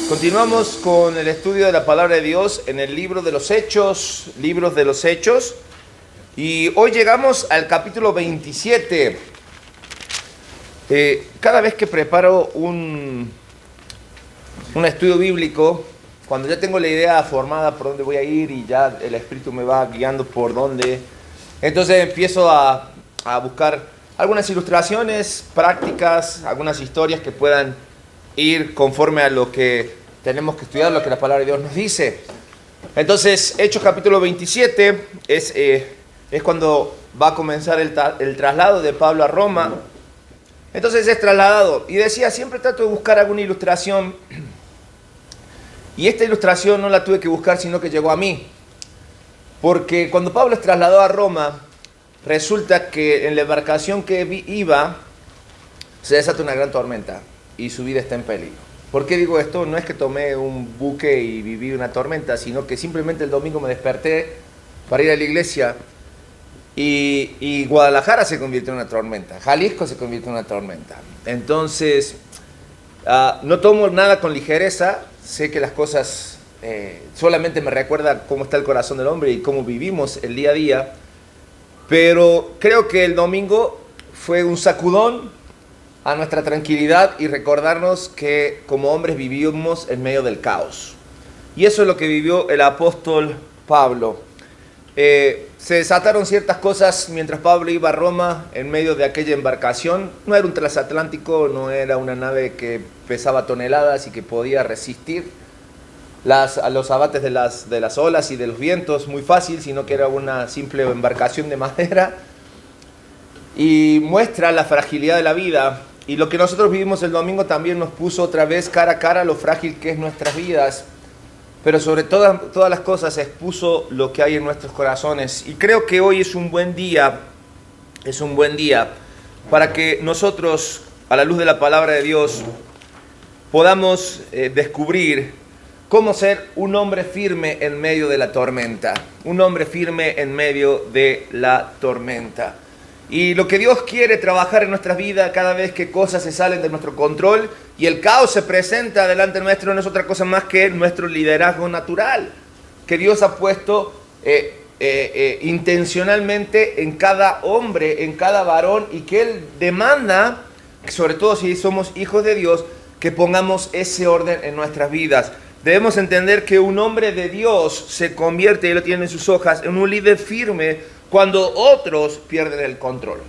Continuamos con el estudio de la palabra de Dios en el libros de los Hechos, y hoy llegamos al capítulo 27. Cada vez que preparo un estudio bíblico, cuando ya tengo la idea formada por dónde voy a ir y ya el Espíritu me va guiando por dónde, entonces empiezo a buscar algunas ilustraciones prácticas, algunas historias que puedan ir conforme a lo que tenemos que estudiar, lo que la palabra de Dios nos dice. Entonces, Hechos capítulo 27 es cuando va a comenzar el traslado de Pablo a Roma. Entonces es trasladado. Y decía, siempre trato de buscar alguna ilustración. Y esta ilustración no la tuve que buscar, sino que llegó a mí. Porque cuando Pablo es trasladado a Roma, resulta que en la embarcación que iba, se desata una gran tormenta. Y su vida está en peligro. ¿Por qué digo esto? No es que tomé un buque y viví una tormenta, sino que simplemente el domingo me desperté para ir a la iglesia y Guadalajara se convirtió en una tormenta, Jalisco se convirtió en una tormenta. Entonces, no tomo nada con ligereza, sé que las cosas solamente me recuerdan cómo está el corazón del hombre y cómo vivimos el día a día, pero creo que el domingo fue un sacudón a nuestra tranquilidad y recordarnos que como hombres vivimos en medio del caos. Y eso es lo que vivió el apóstol Pablo. Se desataron ciertas cosas mientras Pablo iba a Roma en medio de aquella embarcación. No era un transatlántico, no era una nave que pesaba toneladas y que podía resistir a los abates de las olas y de los vientos muy fácil, sino que era una simple embarcación de madera. Y muestra la fragilidad de la vida. Y lo que nosotros vivimos el domingo también nos puso otra vez cara a cara lo frágil que es nuestras vidas, pero sobre todas las cosas expuso lo que hay en nuestros corazones. Y creo que hoy es un buen día para que nosotros, a la luz de la palabra de Dios, podamos descubrir cómo ser un hombre firme en medio de la tormenta, un hombre firme en medio de la tormenta. Y lo que Dios quiere trabajar en nuestras vidas cada vez que cosas se salen de nuestro control y el caos se presenta delante nuestro, no es otra cosa más que nuestro liderazgo natural, que Dios ha puesto intencionalmente en cada hombre, en cada varón, y que Él demanda, sobre todo si somos hijos de Dios, que pongamos ese orden en nuestras vidas. Debemos entender que un hombre de Dios se convierte, y lo tiene en sus hojas, en un líder firme cuando otros pierden el control.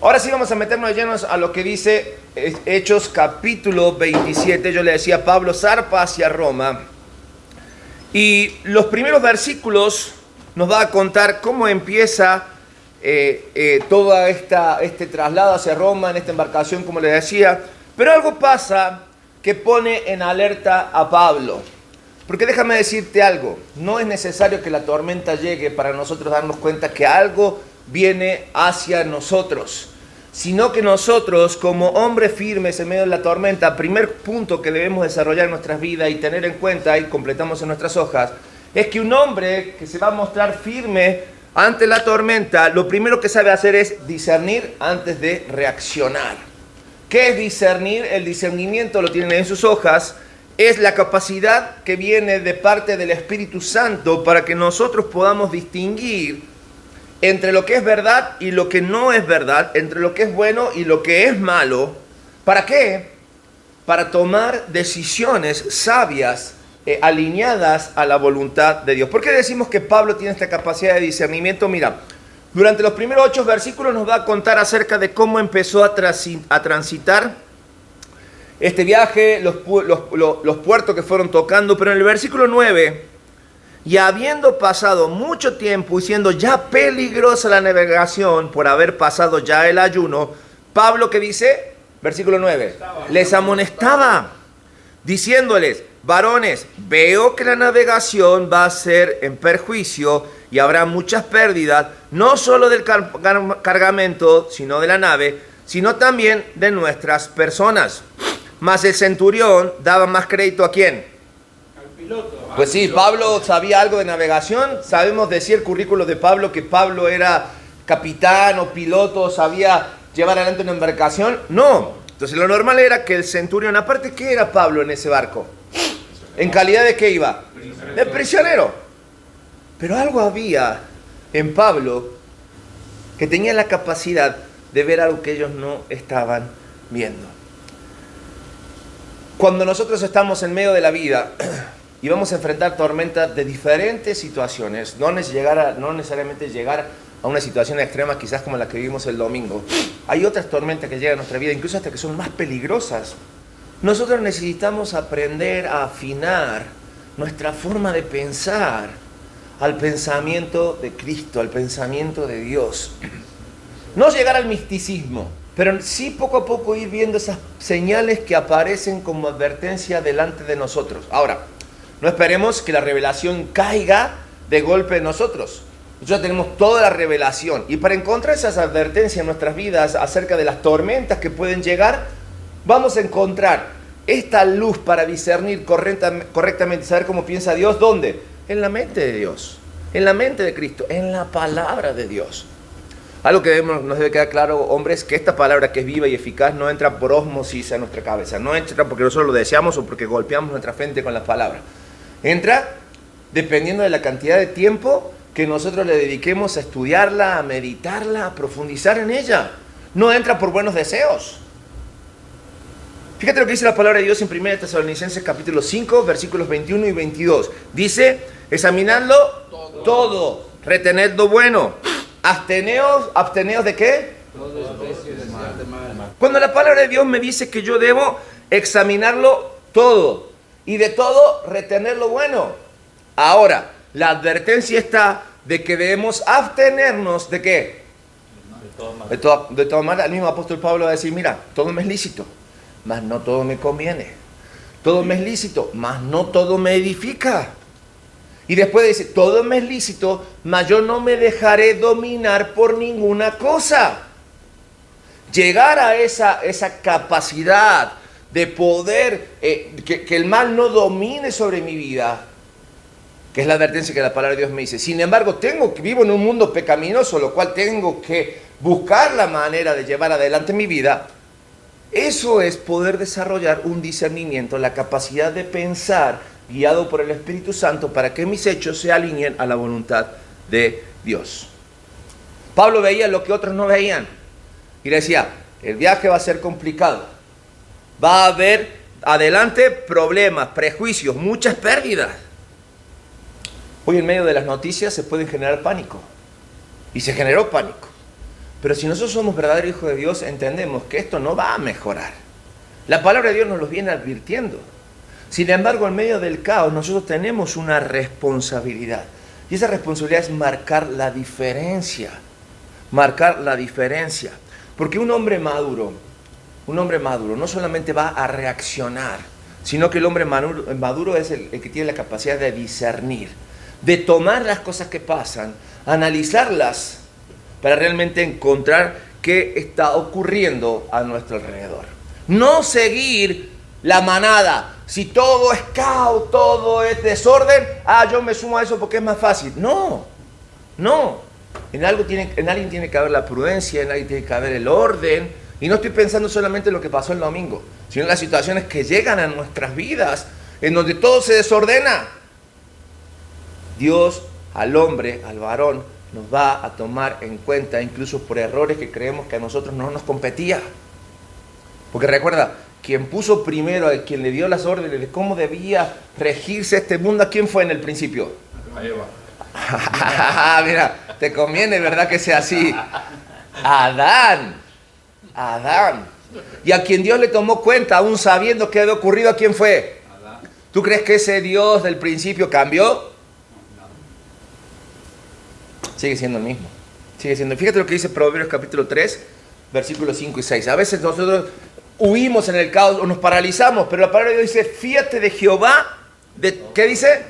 Ahora sí vamos a meternos llenos a lo que dice Hechos capítulo 27. Yo le decía, Pablo zarpa hacia Roma. Y los primeros versículos nos va a contar cómo empieza todo este traslado hacia Roma en esta embarcación, como les decía. Pero algo pasa que pone en alerta a Pablo. Porque déjame decirte algo, no es necesario que la tormenta llegue para nosotros darnos cuenta que algo viene hacia nosotros, sino que nosotros como hombres firmes en medio de la tormenta, primer punto que debemos desarrollar en nuestras vidas y tener en cuenta, y completamos en nuestras hojas, es que un hombre que se va a mostrar firme ante la tormenta, lo primero que sabe hacer es discernir antes de reaccionar. ¿Qué es discernir? El discernimiento, lo tienen en sus hojas, es la capacidad que viene de parte del Espíritu Santo para que nosotros podamos distinguir entre lo que es verdad y lo que no es verdad, entre lo que es bueno y lo que es malo. ¿Para qué? Para tomar decisiones sabias, alineadas a la voluntad de Dios. ¿Por qué decimos que Pablo tiene esta capacidad de discernimiento? Mira, durante los primeros 8 versículos nos va a contar acerca de cómo empezó a transitar este viaje, los puertos que fueron tocando, pero en el versículo 9, y habiendo pasado mucho tiempo y siendo ya peligrosa la navegación por haber pasado ya el ayuno, Pablo, ¿qué dice? Versículo 9, les amonestaba, diciéndoles, varones, veo que la navegación va a ser en perjuicio y habrá muchas pérdidas, no solo del cargamento, sino de la nave, sino también de nuestras personas. Mas el centurión daba más crédito ¿a quién? Al piloto. Pues sí, Pablo sabía algo de navegación. Sabemos decir el currículo de Pablo que Pablo era capitán o piloto, sabía llevar adelante una embarcación. No. Entonces lo normal era que el centurión, aparte, ¿qué era Pablo en ese barco? ¿En calidad de qué iba? De prisionero. Pero algo había en Pablo que tenía la capacidad de ver algo que ellos no estaban viendo. Cuando nosotros estamos en medio de la vida y vamos a enfrentar tormentas de diferentes situaciones, no necesariamente llegar a una situación extrema quizás como la que vivimos el domingo, hay otras tormentas que llegan a nuestra vida, incluso hasta que son más peligrosas. Nosotros necesitamos aprender a afinar nuestra forma de pensar al pensamiento de Cristo, al pensamiento de Dios. No llegar al misticismo, pero sí poco a poco ir viendo esas señales que aparecen como advertencia delante de nosotros. Ahora, no esperemos que la revelación caiga de golpe en nosotros. Nosotros tenemos toda la revelación. Y para encontrar esas advertencias en nuestras vidas acerca de las tormentas que pueden llegar, vamos a encontrar esta luz para discernir correctamente, saber cómo piensa Dios. ¿Dónde? En la mente de Dios, en la mente de Cristo, en la palabra de Dios. Algo que nos debe quedar claro, hombres, que esta palabra que es viva y eficaz no entra por ósmosis a nuestra cabeza, no entra porque nosotros lo deseamos o porque golpeamos nuestra frente con la palabra. Entra dependiendo de la cantidad de tiempo que nosotros le dediquemos a estudiarla, a meditarla, a profundizar en ella. No entra por buenos deseos. Fíjate lo que dice la palabra de Dios en 1 Tesalonicenses capítulo 5, versículos 21 y 22. Dice, examinadlo todo, retened lo bueno. ¿Absteneos de qué? Cuando la palabra de Dios me dice que yo debo examinarlo todo y de todo retener lo bueno. Ahora, la advertencia está de que debemos abstenernos ¿de qué? De todo mal. El mismo apóstol Pablo va a decir, mira, todo me es lícito, mas no todo me conviene. Todo me es lícito, mas no todo me edifica. Y después dice, todo me es lícito, mas yo no me dejaré dominar por ninguna cosa. Llegar a esa capacidad de poder, que el mal no domine sobre mi vida, que es la advertencia que la palabra de Dios me dice. Sin embargo, vivo en un mundo pecaminoso, lo cual tengo que buscar la manera de llevar adelante mi vida. Eso es poder desarrollar un discernimiento, la capacidad de pensar guiado por el Espíritu Santo para que mis hechos se alineen a la voluntad de Dios. Pablo veía lo que otros no veían y decía, el viaje va a ser complicado, va a haber adelante problemas, prejuicios, muchas pérdidas. Hoy en medio de las noticias se puede generar pánico y se generó pánico, pero si nosotros somos verdaderos hijos de Dios entendemos que esto no va a mejorar. La palabra de Dios nos lo viene advirtiendo. Sin embargo, en medio del caos, nosotros tenemos una responsabilidad. Y esa responsabilidad es marcar la diferencia. Marcar la diferencia. Porque un hombre maduro no solamente va a reaccionar, sino que el hombre maduro es el que tiene la capacidad de discernir, de tomar las cosas que pasan, analizarlas, para realmente encontrar qué está ocurriendo a nuestro alrededor. No seguir la manada. Si todo es caos, todo es desorden, yo me sumo a eso porque es más fácil. No. En alguien tiene que haber la prudencia, en alguien tiene que haber el orden. Y no estoy pensando solamente en lo que pasó el domingo, sino en las situaciones que llegan a nuestras vidas, en donde todo se desordena. Dios al hombre, al varón, nos va a tomar en cuenta, incluso por errores que creemos que a nosotros no nos competía. Porque recuerda, quien puso primero, a quien le dio las órdenes de cómo debía regirse este mundo, ¿a quién fue en el principio? A Eva. Mira, te conviene, ¿verdad? Que sea así. Adán. Y a quien Dios le tomó cuenta, aún sabiendo qué había ocurrido, ¿a quién fue? Adán. ¿Tú crees que ese Dios del principio cambió? Sigue siendo el mismo. Sigue siendo. Fíjate lo que dice Proverbios capítulo 3, versículos 5 y 6. A veces nosotros huimos en el caos o nos paralizamos, pero la palabra de Dios dice, fíjate de Jehová, ¿qué dice?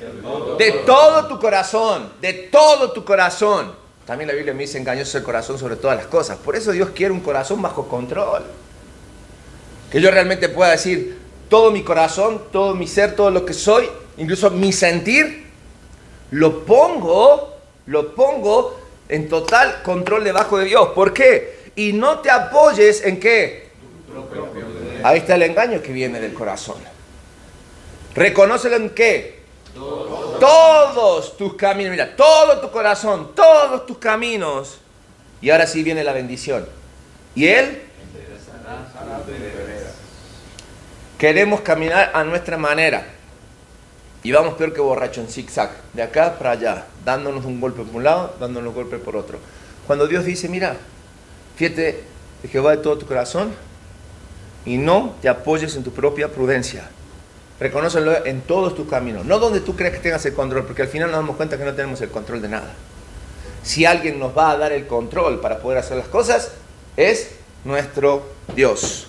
De todo tu corazón, de todo tu corazón. También la Biblia me dice, engañoso el corazón sobre todas las cosas. Por eso Dios quiere un corazón bajo control. Que yo realmente pueda decir, todo mi corazón, todo mi ser, todo lo que soy, incluso mi sentir, lo pongo en total control debajo de Dios. ¿Por qué? Y no te apoyes en ¿qué? Ahí está el engaño que viene del corazón. Reconócelo en qué. Todos tus caminos, mira, todo tu corazón, todos tus caminos. Y ahora sí viene la bendición. Y Él queremos caminar a nuestra manera. Y vamos peor que borracho en zigzag, de acá para allá, dándonos un golpe por un lado, dándonos un golpe por otro. Cuando Dios dice, mira, fíjate de Jehová de todo tu corazón y no te apoyes en tu propia prudencia. Reconócelo en todos tus caminos, no donde tú crees que tengas el control, porque al final nos damos cuenta que no tenemos el control de nada. Si alguien nos va a dar el control para poder hacer las cosas, es nuestro Dios.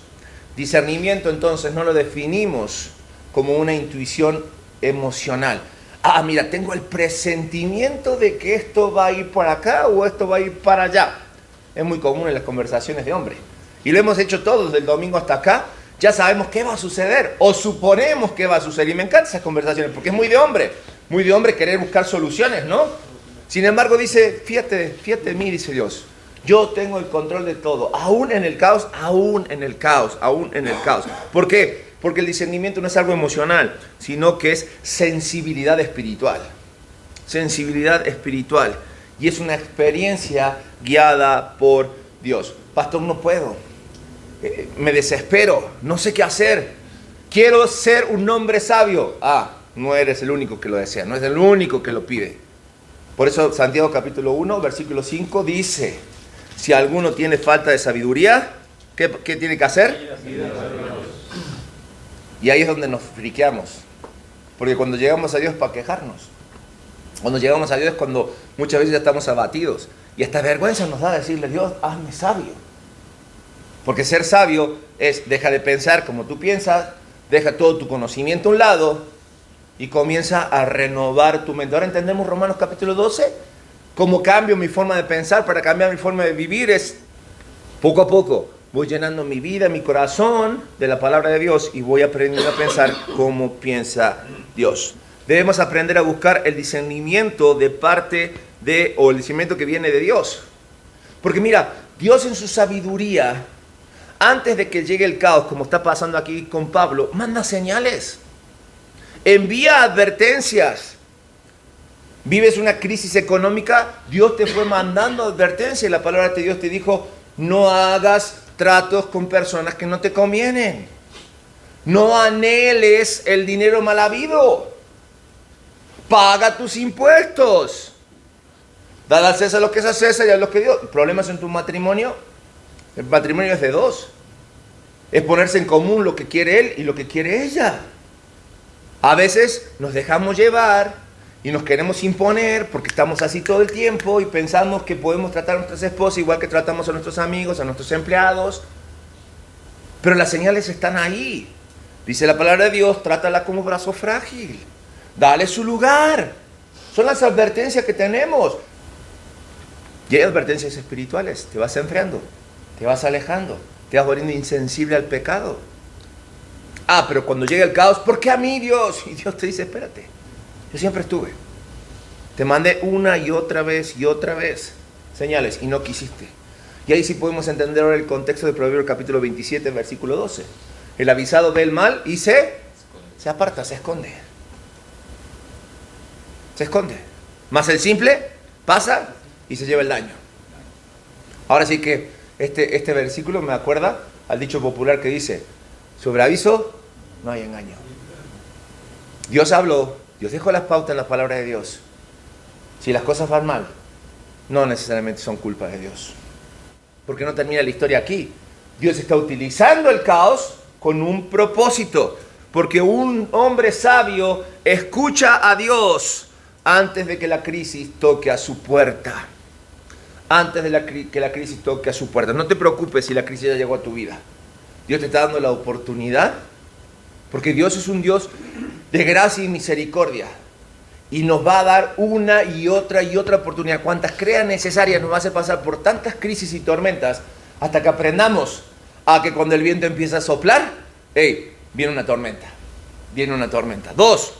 Discernimiento, entonces, no lo definimos como una intuición emocional. Ah, mira, tengo el presentimiento de que esto va a ir para acá o esto va a ir para allá. Es muy común en las conversaciones de hombres. Y lo hemos hecho todos, del domingo hasta acá. Ya sabemos qué va a suceder, o suponemos que va a suceder. Y me encantan esas conversaciones, porque es muy de hombre querer buscar soluciones, ¿no? Sin embargo, dice, fíjate en mí, dice Dios. Yo tengo el control de todo, aún en el caos. ¿Por qué? Porque el discernimiento no es algo emocional, sino que es sensibilidad espiritual. Sensibilidad espiritual. Y es una experiencia guiada por Dios. Pastor, no puedo. Me desespero, no sé qué hacer. Quiero ser un hombre sabio. Ah, no eres el único que lo desea, no es el único que lo pide. Por eso Santiago capítulo 1, versículo 5 dice, si alguno tiene falta de sabiduría, ¿qué tiene que hacer? Y ahí es donde nos friqueamos. Porque cuando llegamos a Dios para quejarnos. Cuando llegamos a Dios es cuando muchas veces ya estamos abatidos. Y hasta vergüenza nos da decirle, Dios, hazme sabio. Porque ser sabio es, deja de pensar como tú piensas, deja todo tu conocimiento a un lado y comienza a renovar tu mente. Ahora entendemos Romanos capítulo 12, cómo cambio mi forma de pensar para cambiar mi forma de vivir. Es poco a poco, voy llenando mi vida, mi corazón de la palabra de Dios y voy aprendiendo a pensar como piensa Dios. Debemos aprender a buscar el discernimiento de parte de, o el discernimiento que viene de Dios. Porque mira, Dios en su sabiduría, antes de que llegue el caos, como está pasando aquí con Pablo, manda señales, envía advertencias. Vives una crisis económica, Dios te fue mandando advertencias y la palabra de Dios te dijo, no hagas tratos con personas que no te convienen. No anheles el dinero mal habido. Paga tus impuestos. Dale al César lo que es a César y a lo que Dios. ¿Problemas en tu matrimonio? El matrimonio es de dos. Es ponerse en común lo que quiere él y lo que quiere ella. A veces nos dejamos llevar y nos queremos imponer porque estamos así todo el tiempo y pensamos que podemos tratar a nuestras esposas igual que tratamos a nuestros amigos, a nuestros empleados. Pero las señales están ahí. Dice la palabra de Dios, trátala como brazo frágil. Dale su lugar. Son las advertencias que tenemos. Y hay advertencias espirituales. Te vas enfriando, te vas alejando, te vas volviendo insensible al pecado. Ah, pero cuando llega el caos, ¿por qué a mí, Dios? Y Dios te dice, espérate, yo siempre estuve. Te mandé una y otra vez señales y no quisiste. Y ahí sí podemos entender ahora el contexto de Proverbios capítulo 27, versículo 12. El avisado ve el mal y se aparta, se esconde. Se esconde. Más el simple pasa y se lleva el daño. Ahora sí que este versículo me acuerda al dicho popular que dice, sobre aviso no hay engaño. Dios habló, Dios dejó las pautas en la palabra de Dios. Si las cosas van mal, no necesariamente son culpa de Dios. Porque no termina la historia aquí. Dios está utilizando el caos con un propósito. Porque un hombre sabio escucha a Dios antes de que la crisis toque a su puerta. Antes de que la crisis toque a su puerta. No te preocupes si la crisis ya llegó a tu vida. Dios te está dando la oportunidad. Porque Dios es un Dios de gracia y misericordia. Y nos va a dar una y otra oportunidad. Cuantas crean necesarias nos va a hacer pasar por tantas crisis y tormentas hasta que aprendamos a que cuando el viento empieza a soplar, viene una tormenta. Viene una tormenta. 2.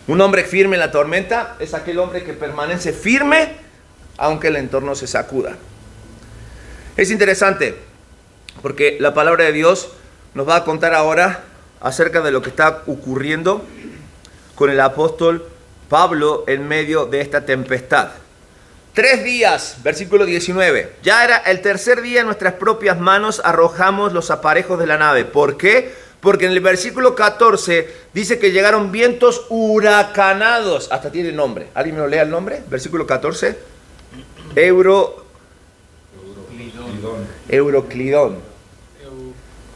Un hombre firme en la tormenta es aquel hombre que permanece firme aunque el entorno se sacuda. Es interesante porque la palabra de Dios nos va a contar ahora acerca de lo que está ocurriendo con el apóstol Pablo en medio de esta tempestad. 3 días, versículo 19. Ya era el tercer día, en nuestras propias manos arrojamos los aparejos de la nave. ¿Por qué? Porque en el versículo 14 dice que llegaron vientos huracanados. Hasta tiene nombre. ¿Alguien me lo lea el nombre? Versículo 14. Euroclidón.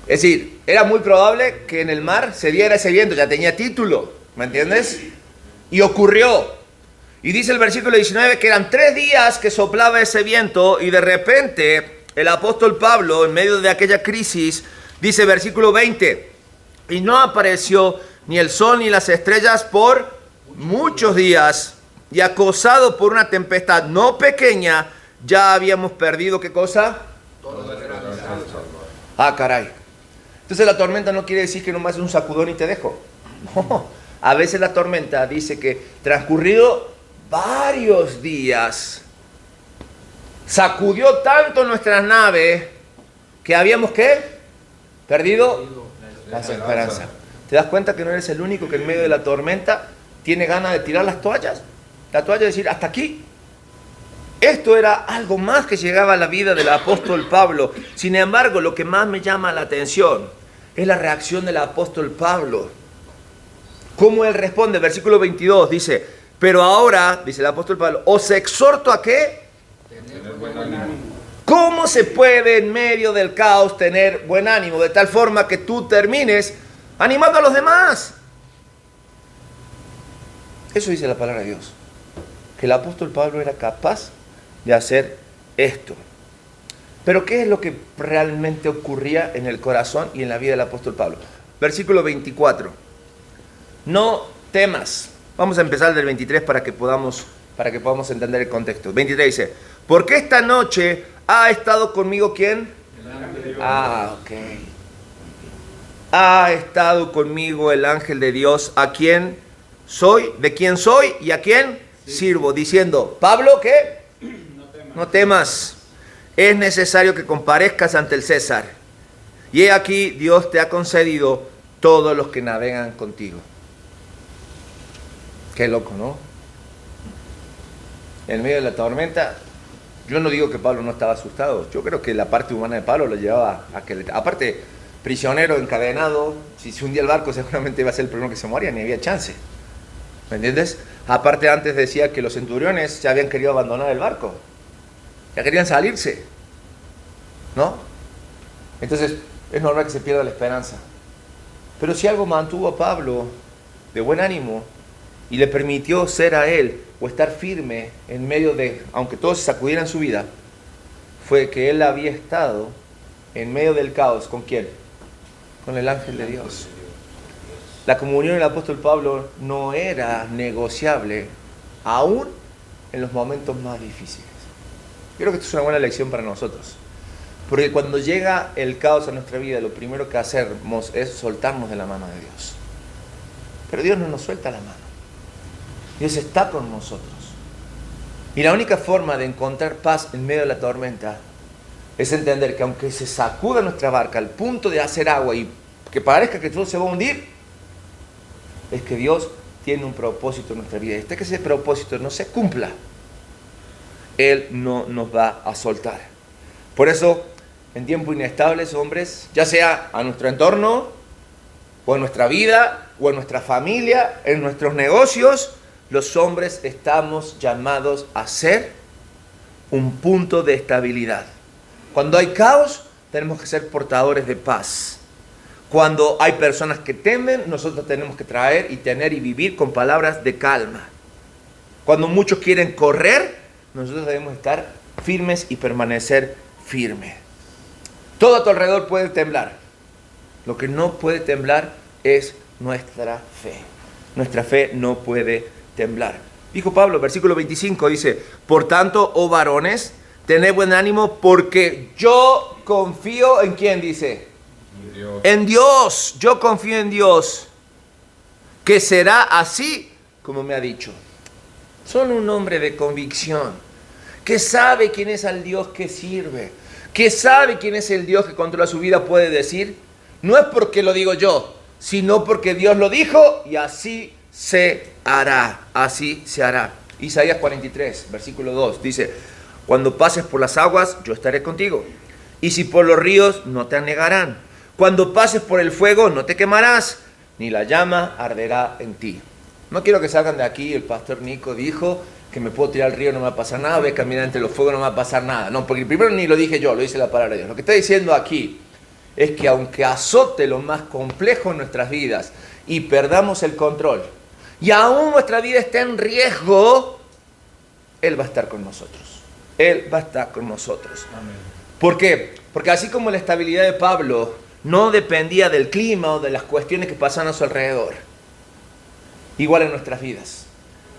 Es decir, era muy probable que en el mar se diera ese viento. Ya tenía título. ¿Me entiendes? Y ocurrió. Y dice el versículo 19 que eran 3 días que soplaba ese viento y de repente el apóstol Pablo, en medio de aquella crisis, dice versículo 20, y no apareció ni el sol ni las estrellas por muchos días, y acosado por una tempestad no pequeña, ya habíamos perdido, ¿qué cosa? Ah, caray. Entonces la tormenta no quiere decir que nomás es un sacudón y te dejo. No, a veces la tormenta dice que transcurrido varios días, sacudió tanto nuestra nave que habíamos, ¿qué? Perdido la esperanza. ¿Te das cuenta que no eres el único que en medio de la tormenta tiene ganas de tirar las toallas? La toalla, decir, hasta aquí. Esto era algo más que llegaba a la vida del apóstol Pablo. Sin embargo, lo que más me llama la atención es la reacción del apóstol Pablo. ¿Cómo él responde? Versículo 22 dice, pero ahora, dice el apóstol Pablo, os exhorto a ¿qué? Tener buen ánimo. ¿Cómo se puede en medio del caos tener buen ánimo? De tal forma que tú termines animando a los demás. Eso dice la palabra de Dios. Que el apóstol Pablo era capaz de hacer esto. Pero ¿qué es lo que realmente ocurría en el corazón y en la vida del apóstol Pablo? Versículo 24. No temas. Vamos a empezar del 23 para que podamos entender el contexto. 23 dice, porque esta noche ha estado conmigo ¿quién? El ángel de Dios. Ok. Ha estado conmigo el ángel de Dios, a quien soy, de quién soy y a quién sirvo, diciendo, Pablo, ¿qué? No temas. Es necesario que comparezcas ante el César. Y he aquí, Dios te ha concedido todos los que navegan contigo. Qué loco, ¿no? En medio de la tormenta, yo no digo que Pablo no estaba asustado. Yo creo que la parte humana de Pablo lo llevaba a que, aparte, prisionero, encadenado, si se hundía el barco seguramente iba a ser el primero que se moría, ni había chance. ¿Me entiendes? Aparte, antes decía que los centuriones ya habían querido abandonar el barco. Ya querían salirse. ¿No? Entonces, es normal que se pierda la esperanza. Pero si algo mantuvo a Pablo de buen ánimo y le permitió ser a él o estar firme en medio de, aunque todos se sacudieran su vida, fue que él había estado en medio del caos. ¿Con quién? Con el ángel de Dios. La comunión del apóstol Pablo no era negociable, aún en los momentos más difíciles. Creo que esto es una buena lección para nosotros. Porque cuando llega el caos a nuestra vida, lo primero que hacemos es soltarnos de la mano de Dios. Pero Dios no nos suelta la mano. Dios está con nosotros. Y la única forma de encontrar paz en medio de la tormenta es entender que aunque se sacuda nuestra barca al punto de hacer agua y que parezca que todo se va a hundir, es que Dios tiene un propósito en nuestra vida. Y hasta que ese propósito no se cumpla, Él no nos va a soltar. Por eso, en tiempos inestables, hombres, ya sea a nuestro entorno, o en nuestra vida, o en nuestra familia, en nuestros negocios, los hombres estamos llamados a ser un punto de estabilidad. Cuando hay caos, tenemos que ser portadores de paz. Cuando hay personas que temen, nosotros tenemos que traer y tener y vivir con palabras de calma. Cuando muchos quieren correr, nosotros debemos estar firmes y permanecer firmes. Todo a tu alrededor puede temblar. Lo que no puede temblar es nuestra fe. Nuestra fe no puede temblar. Dijo Pablo, versículo 25, dice, por tanto, oh varones, tened buen ánimo porque yo confío en ¿quién dice? Dios. En Dios. Yo confío en Dios, que será así como me ha dicho. Son un hombre de convicción, que sabe quién es el Dios que sirve, que sabe quién es el Dios que controla su vida, puede decir, no es porque lo digo yo, sino porque Dios lo dijo y así se hará. Así se hará. Isaías 43, versículo 2, dice: cuando pases por las aguas, yo estaré contigo. Y si por los ríos, no te anegarán. Cuando pases por el fuego, no te quemarás, ni la llama arderá en ti. No quiero que salgan de aquí. El pastor Nico dijo que me puedo tirar al río, no me va a pasar nada. Voy a caminar entre los fuegos, no me va a pasar nada. No, porque primero ni lo dije yo, lo dice la palabra de Dios. Lo que está diciendo aquí es que aunque azote lo más complejo en nuestras vidas y perdamos el control, y aún nuestra vida está en riesgo, Él va a estar con nosotros. Él va a estar con nosotros. Amén. ¿Por qué? Porque así como la estabilidad de Pablo no dependía del clima o de las cuestiones que pasan a su alrededor, igual en nuestras vidas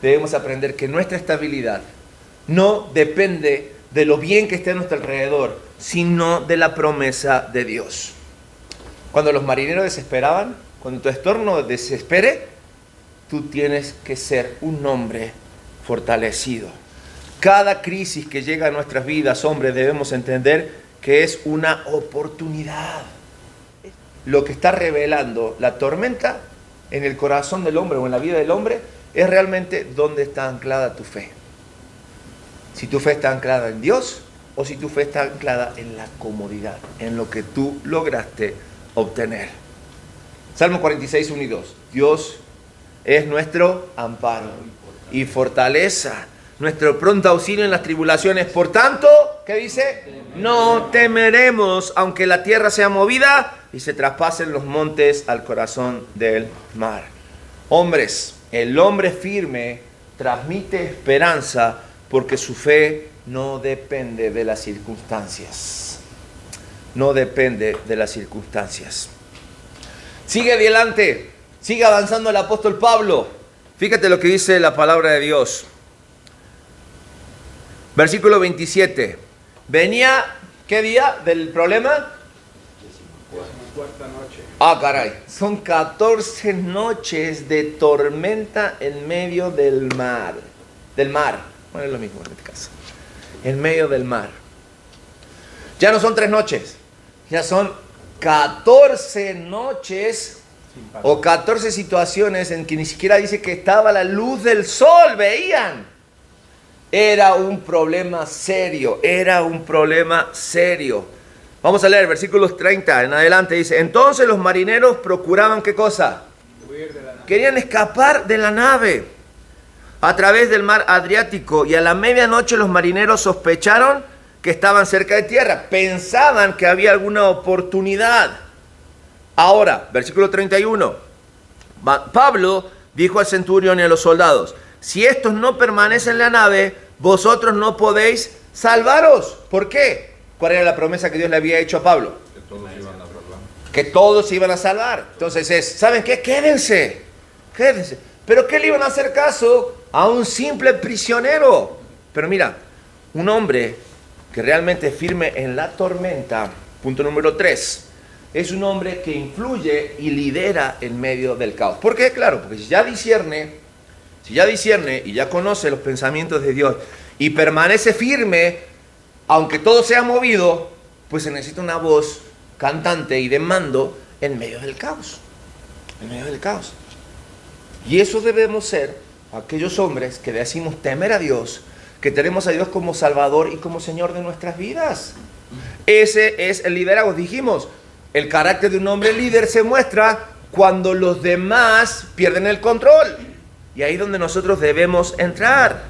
debemos aprender que nuestra estabilidad no depende de lo bien que esté a nuestro alrededor, sino de la promesa de Dios. Cuando los marineros desesperaban, cuando tu entorno desespere, tú tienes que ser un hombre fortalecido. Cada crisis que llega a nuestras vidas, hombres, debemos entender que es una oportunidad. Lo que está revelando la tormenta en el corazón del hombre o en la vida del hombre es realmente dónde está anclada tu fe. Si tu fe está anclada en Dios o si tu fe está anclada en la comodidad, en lo que tú lograste obtener. Salmo 46, 1 y 2. Dios es nuestro amparo y fortaleza, nuestro pronto auxilio en las tribulaciones. Por tanto, ¿qué dice? No temeremos, aunque la tierra sea movida y se traspasen los montes al corazón del mar. Hombres, el hombre firme transmite esperanza porque su fe no depende de las circunstancias. No depende de las circunstancias. Sigue adelante, sigue avanzando el apóstol Pablo. Fíjate lo que dice la palabra de Dios. Versículo 27. Venía, ¿qué día del problema? Cuarta noche. Ah, caray. Son 14 noches de tormenta en medio del mar. Del mar. Bueno, es lo mismo en este caso. En medio del mar. Ya no son 3 noches. Ya son 14 noches o 14 situaciones en que ni siquiera dice que estaba la luz del sol. Veían. Era un problema serio. Era un problema serio. Vamos a leer versículos 30 en adelante. Dice: entonces los marineros procuraban ¿qué cosa? Huir de la nave. Querían escapar de la nave a través del mar Adriático, y a la medianoche los marineros sospecharon que estaban cerca de tierra. Pensaban que había alguna oportunidad. Ahora, versículo 31. Pablo dijo al centurión y a los soldados: si estos no permanecen en la nave, vosotros no podéis salvaros. ¿Por qué? ¿Cuál era la promesa que Dios le había hecho a Pablo? Que todos iban a salvar. Que todos se iban a salvar. Entonces ¿saben qué? Quédense. ¿Pero qué le iban a hacer caso a un simple prisionero? Pero mira, un hombre que realmente es firme en la tormenta, punto número 3, es un hombre que influye y lidera en medio del caos. ¿Por qué? Claro, porque si ya discierne y ya conoce los pensamientos de Dios y permanece firme, aunque todo sea movido, pues se necesita una voz cantante y de mando en medio del caos. En medio del caos. Y eso debemos ser aquellos hombres que decimos temer a Dios, que tenemos a Dios como Salvador y como Señor de nuestras vidas. Ese es el liderazgo. Dijimos, el carácter de un hombre líder se muestra cuando los demás pierden el control. Y ahí es donde nosotros debemos entrar.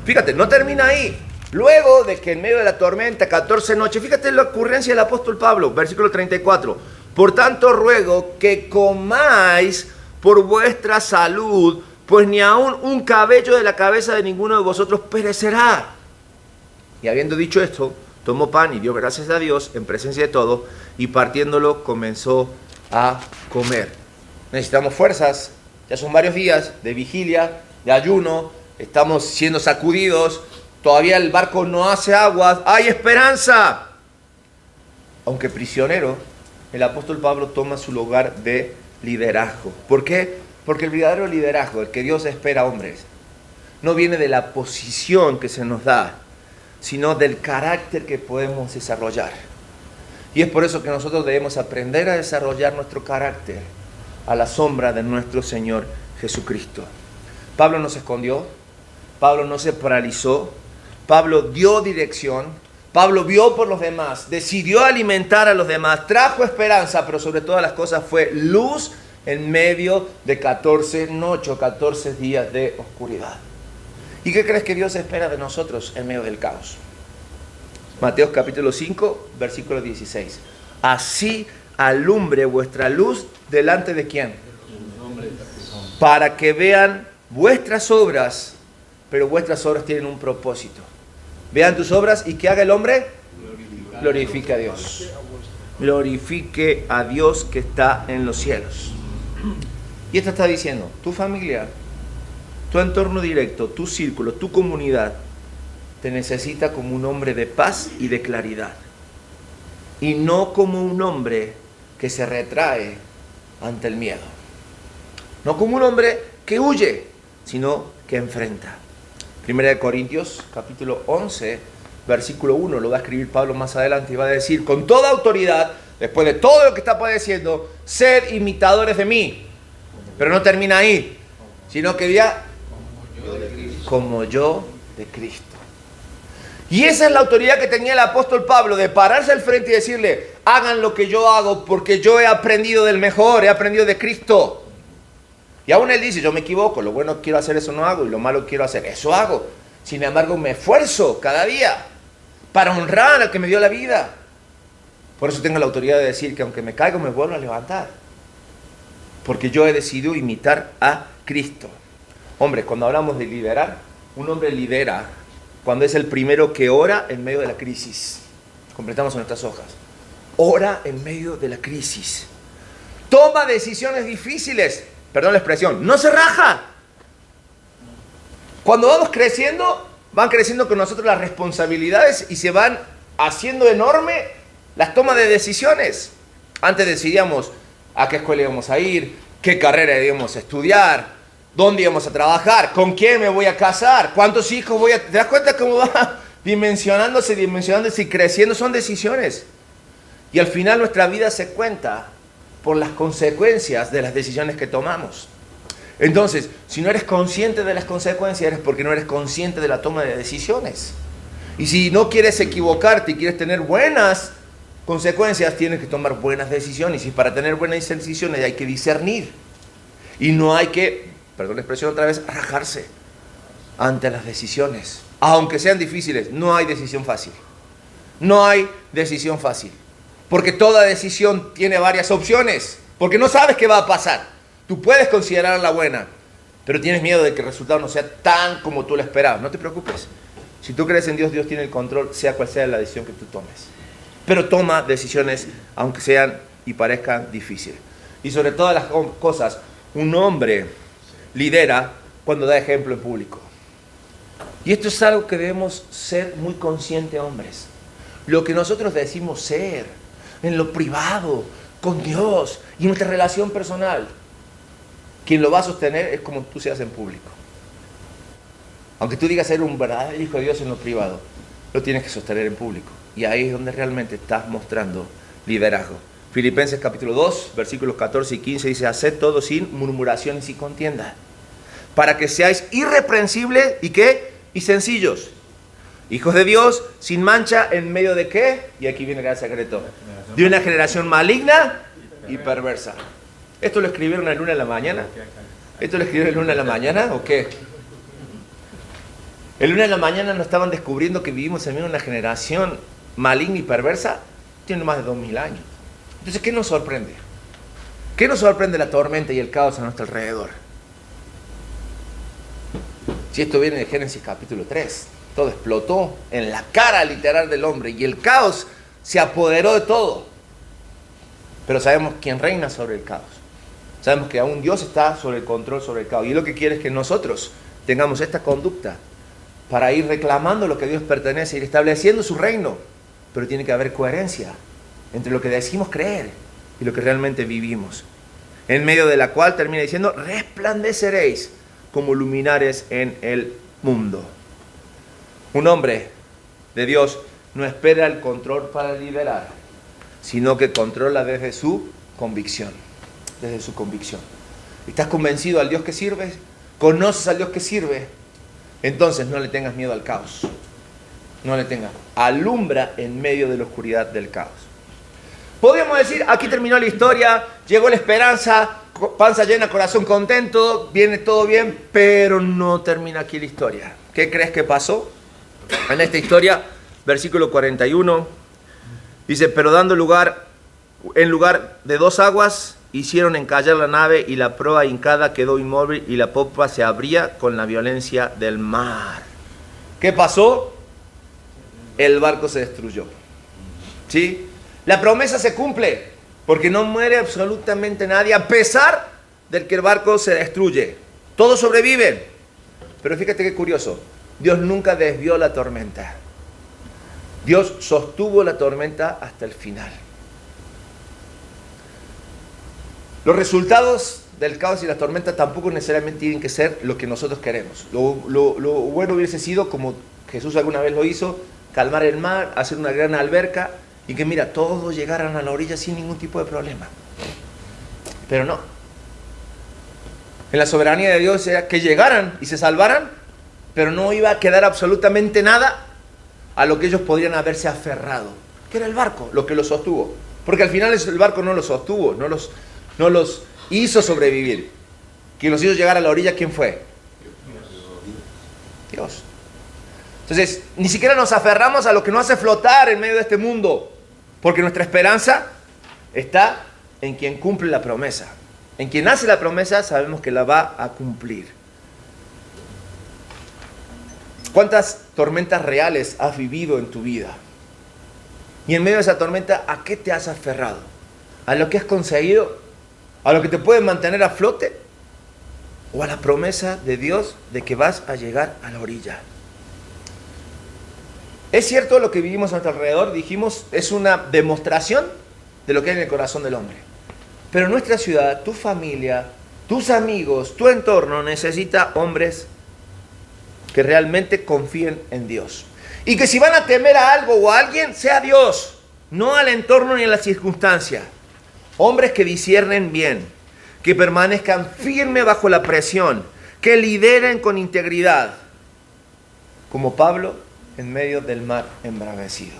Fíjate, no termina ahí. Luego de que en medio de la tormenta, 14 noches, fíjate la ocurrencia del apóstol Pablo, versículo 34. Por tanto ruego que comáis por vuestra salud, pues ni aun un cabello de la cabeza de ninguno de vosotros perecerá. Y habiendo dicho esto, tomó pan y dio gracias a Dios en presencia de todos, y partiéndolo comenzó a comer. Necesitamos fuerzas, ya son varios días de vigilia, de ayuno, estamos siendo sacudidos, todavía el barco no hace aguas, hay esperanza. Aunque prisionero, el apóstol Pablo toma su lugar de liderazgo. ¿Por qué? Porque el verdadero liderazgo, el que Dios espera, hombres, no viene de la posición que se nos da, sino del carácter que podemos desarrollar. Y es por eso que nosotros debemos aprender a desarrollar nuestro carácter, a la sombra de nuestro Señor Jesucristo. Pablo no se escondió, Pablo no se paralizó, Pablo dio dirección, Pablo vio por los demás, decidió alimentar a los demás, trajo esperanza, pero sobre todas las cosas fue luz en medio de 14 noches, 14 días de oscuridad. ¿Y qué crees que Dios espera de nosotros en medio del caos? Mateo capítulo 5, versículo 16. Así alumbre vuestra luz delante de ¿quién? Para que vean vuestras obras, pero vuestras obras tienen un propósito. Vean tus obras y ¿qué haga el hombre? Glorifique a Dios. Glorifique a Dios que está en los cielos. Y esto está diciendo, tu familia, tu entorno directo, tu círculo, tu comunidad, te necesita como un hombre de paz y de claridad. Y no como un hombre que se retrae ante el miedo. No como un hombre que huye, sino que enfrenta. Primera de Corintios, capítulo 11, versículo 1, lo va a escribir Pablo más adelante y va a decir, con toda autoridad, después de todo lo que está padeciendo, sed imitadores de mí. Pero no termina ahí, sino que ya como yo de Cristo. Y esa es la autoridad que tenía el apóstol Pablo, de pararse al frente y decirle, hagan lo que yo hago porque yo he aprendido del mejor, he aprendido de Cristo. Y aún él dice, yo me equivoco, lo bueno que quiero hacer eso no hago y lo malo que quiero hacer, eso hago. Sin embargo, me esfuerzo cada día para honrar al que me dio la vida. Por eso tengo la autoridad de decir que aunque me caigo me vuelvo a levantar. Porque yo he decidido imitar a Cristo. Hombre, cuando hablamos de liderar, un hombre lidera cuando es el primero que ora en medio de la crisis. Completamos nuestras hojas. Ora en medio de la crisis. Toma decisiones difíciles. Perdón la expresión. No se raja. Cuando vamos creciendo, van creciendo con nosotros las responsabilidades y se van haciendo enorme las tomas de decisiones. Antes decidíamos a qué escuela íbamos a ir, qué carrera íbamos a estudiar, dónde íbamos a trabajar, con quién me voy a casar, cuántos hijos voy a... ¿Te das cuenta cómo va dimensionándose y creciendo? Son decisiones. Y al final nuestra vida se cuenta por las consecuencias de las decisiones que tomamos. Entonces, si no eres consciente de las consecuencias, es porque no eres consciente de la toma de decisiones. Y si no quieres equivocarte y quieres tener buenas consecuencias, tienes que tomar buenas decisiones. Y para tener buenas decisiones hay que discernir. Y no hay que, perdón la expresión otra vez, rajarse ante las decisiones. Aunque sean difíciles, no hay decisión fácil. No hay decisión fácil. Porque toda decisión tiene varias opciones. Porque no sabes qué va a pasar. Tú puedes considerarla buena, pero tienes miedo de que el resultado no sea tan como tú lo esperabas. No te preocupes. Si tú crees en Dios, Dios tiene el control, sea cual sea la decisión que tú tomes. Pero toma decisiones, aunque sean y parezcan difíciles. Y sobre todas las cosas, un hombre lidera cuando da ejemplo en público. Y esto es algo que debemos ser muy conscientes, hombres. Lo que nosotros decimos ser en lo privado, con Dios y en nuestra relación personal, quien lo va a sostener es como tú seas en público. Aunque tú digas ser un verdadero hijo de Dios en lo privado, lo tienes que sostener en público. Y ahí es donde realmente estás mostrando liderazgo. Filipenses capítulo 2, versículos 14 y 15 dice, haced todo sin murmuraciones y contiendas, para que seáis irreprensibles y ¿qué? Y sencillos. Hijos de Dios, sin mancha, en medio de ¿qué? Y aquí viene el gran secreto. De una generación maligna y perversa. ¿Esto lo escribieron el lunes a la mañana? ¿Esto lo escribieron el lunes a la mañana o qué? El lunes a la mañana no estaban descubriendo que vivimos en medio de una generación maligna y perversa. Tiene más de 2000 años. Entonces, ¿qué nos sorprende? ¿Qué nos sorprende la tormenta y el caos a nuestro alrededor? Si esto viene de Génesis capítulo 3, todo explotó en la cara literal del hombre y el caos se apoderó de todo. Pero sabemos quién reina sobre el caos. Sabemos que aún Dios está sobre el control sobre el caos. Y lo que quiere es que nosotros tengamos esta conducta para ir reclamando lo que a Dios pertenece, ir estableciendo su reino. Pero tiene que haber coherencia entre lo que decimos creer y lo que realmente vivimos. En medio de la cual termina diciendo, resplandeceréis como luminares en el mundo. Un hombre de Dios no espera el control para liderar, sino que controla desde su convicción. desde su convicción. ¿Estás convencido al Dios que sirves? ¿Conoces al Dios que sirve? Entonces no le tengas miedo al caos. No le tengas. Alumbra en medio de la oscuridad del caos. Podríamos decir, aquí terminó la historia, llegó la esperanza, panza llena, corazón contento, viene todo bien, pero no termina aquí la historia. ¿Qué crees que pasó? En esta historia, versículo 41, dice, pero dando lugar, en lugar de 2 aguas, hicieron encallar la nave y la proa hincada quedó inmóvil y la popa se abría con la violencia del mar. ¿Qué pasó? El barco se destruyó. ¿Sí? La promesa se cumple porque no muere absolutamente nadie a pesar de que el barco se destruye. Todos sobreviven. Pero fíjate qué curioso. Dios nunca desvió la tormenta. Dios sostuvo la tormenta hasta el final. Los resultados del caos y la tormenta tampoco necesariamente tienen que ser lo que nosotros queremos. Lo bueno hubiese sido, como Jesús alguna vez lo hizo, calmar el mar, hacer una gran alberca y que mira, todos llegaran a la orilla sin ningún tipo de problema. Pero no. En la soberanía de Dios era que llegaran y se salvaran, pero no iba a quedar absolutamente nada a lo que ellos podrían haberse aferrado, que era el barco, lo que los sostuvo. Porque al final el barco no los sostuvo, no los hizo sobrevivir. Quien los hizo llegar a la orilla, ¿quién fue? Dios. Entonces, ni siquiera nos aferramos a lo que nos hace flotar en medio de este mundo, porque nuestra esperanza está en quien cumple la promesa. En quien hace la promesa, sabemos que la va a cumplir. ¿Cuántas tormentas reales has vivido en tu vida? Y en medio de esa tormenta, ¿a qué te has aferrado? ¿A lo que has conseguido? ¿A lo que te puede mantener a flote? ¿O a la promesa de Dios de que vas a llegar a la orilla? Es cierto lo que vivimos a nuestro alrededor, dijimos, es una demostración de lo que hay en el corazón del hombre. Pero nuestra ciudad, tu familia, tus amigos, tu entorno necesita hombres que realmente confíen en Dios. Y que si van a temer a algo o a alguien, sea Dios, no al entorno ni a la circunstancia. Hombres que disciernen bien, que permanezcan firmes bajo la presión, que lideren con integridad, como Pablo en medio del mar embravecido.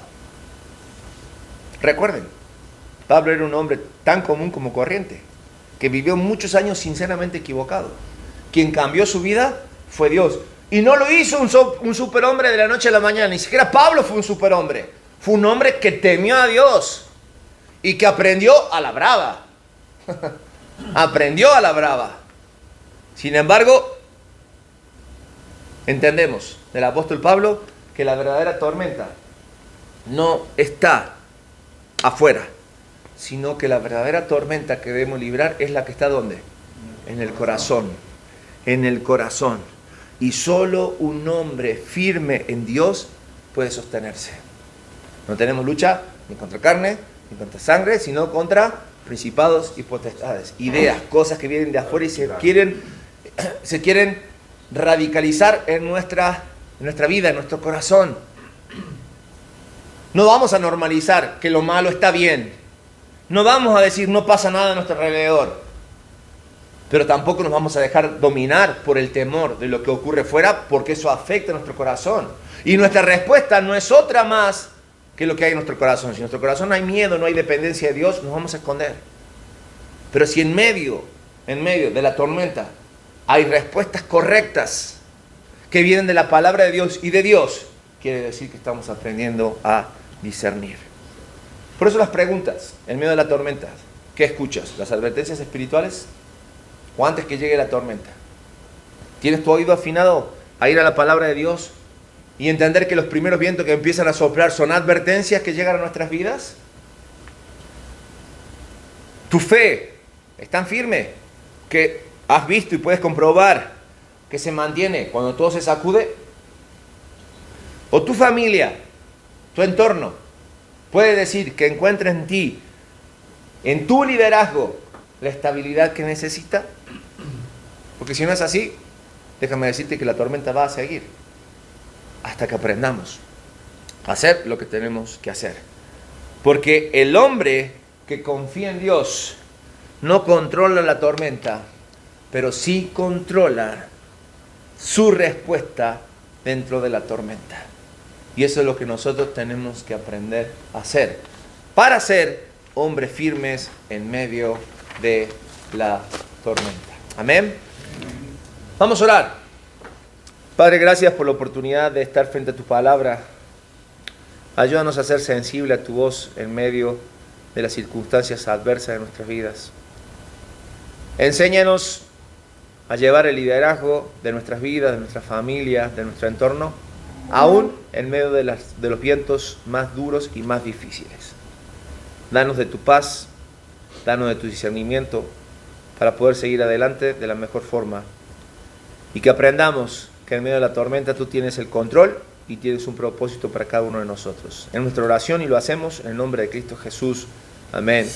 Recuerden, Pablo era un hombre tan común como corriente, que vivió muchos años sinceramente equivocado. Quien cambió su vida fue Dios. Y no lo hizo un superhombre de la noche a la mañana. Ni siquiera Pablo fue un superhombre. Fue un hombre que temió a Dios y que aprendió a la brava. Aprendió a la brava. Sin embargo, entendemos del apóstol Pablo que la verdadera tormenta no está afuera, sino que la verdadera tormenta que debemos librar es la que está ¿dónde? En el corazón. En el corazón. Y solo un hombre firme en Dios puede sostenerse. No tenemos lucha ni contra carne, ni contra sangre, sino contra principados y potestades. Ideas, cosas que vienen de afuera y se quieren radicalizar en nuestra vida, en nuestro corazón. No vamos a normalizar que lo malo está bien. No vamos a decir no pasa nada a nuestro alrededor. Pero tampoco nos vamos a dejar dominar por el temor de lo que ocurre fuera, porque eso afecta a nuestro corazón. Y nuestra respuesta no es otra más que lo que hay en nuestro corazón. Si en nuestro corazón no hay miedo, no hay dependencia de Dios, nos vamos a esconder. Pero si en medio de la tormenta hay respuestas correctas que vienen de la palabra de Dios y de Dios, quiere decir que estamos aprendiendo a discernir. Por eso las preguntas en medio de la tormenta, ¿qué escuchas? ¿Las advertencias espirituales? ¿O antes que llegue la tormenta? ¿Tienes tu oído afinado a ir a la palabra de Dios y entender que los primeros vientos que empiezan a soplar son advertencias que llegan a nuestras vidas? ¿Tu fe es tan firme que has visto y puedes comprobar que se mantiene cuando todo se sacude? ¿O tu familia, tu entorno, puede decir que encuentra en ti, en tu liderazgo, la estabilidad que necesita? Porque si no es así, déjame decirte que la tormenta va a seguir hasta que aprendamos a hacer lo que tenemos que hacer. Porque el hombre que confía en Dios no controla la tormenta, pero sí controla su respuesta dentro de la tormenta. Y eso es lo que nosotros tenemos que aprender a hacer para ser hombres firmes en medio de la tormenta. Amén. Vamos a orar. Padre, gracias por la oportunidad de estar frente a tu palabra. Ayúdanos a ser sensibles a tu voz en medio de las circunstancias adversas de nuestras vidas. Enséñanos a llevar el liderazgo de nuestras vidas, de nuestra familia, de nuestro entorno, aún en medio de los vientos más duros y más difíciles. Danos de tu paz, danos de tu discernimiento para poder seguir adelante de la mejor forma y que aprendamos que en medio de la tormenta tú tienes el control y tienes un propósito para cada uno de nosotros. En nuestra oración, y lo hacemos en el nombre de Cristo Jesús. Amén.